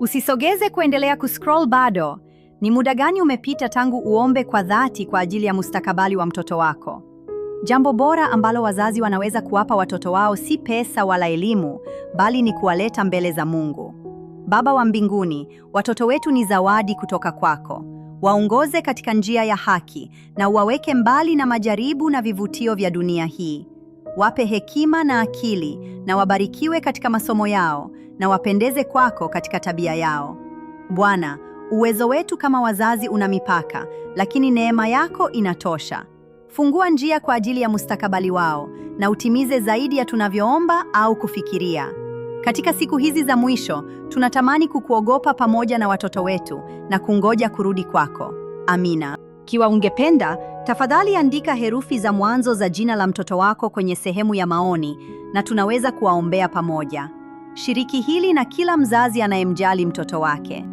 Usisogeze kuendelea kuscroll bado. Ni muda gani umepita tangu uombe kwa dhati kwa ajili ya mustakabali wa mtoto wako? Jambo bora ambalo wazazi wanaweza kuwapa watoto wao si pesa wala elimu, bali ni kuwaleta mbele za Mungu. Baba wa mbinguni, watoto wetu ni zawadi kutoka kwako. Waongoze katika njia ya haki na uwaweke mbali na majaribu na vivutio vya dunia hii. Wape hekima na akili na wabarikiwe katika masomo yao na wapendeze kwako katika tabia yao. Bwana, uwezo wetu kama wazazi una mipaka, lakini neema yako inatosha. Fungua njia kwa ajili ya mustakabali wao na utimize zaidi ya tunavyoomba au kufikiria. Katika siku hizi za mwisho, tunatamani kukuogopa pamoja na watoto wetu na kungoja kurudi kwako. Amina. Ikiwa ungependa, tafadhali andika herufi za mwanzo za jina la mtoto wako kwenye sehemu ya maoni na tunaweza kuwaombea pamoja. Shiriki hili na kila mzazi anayemjali mtoto wake.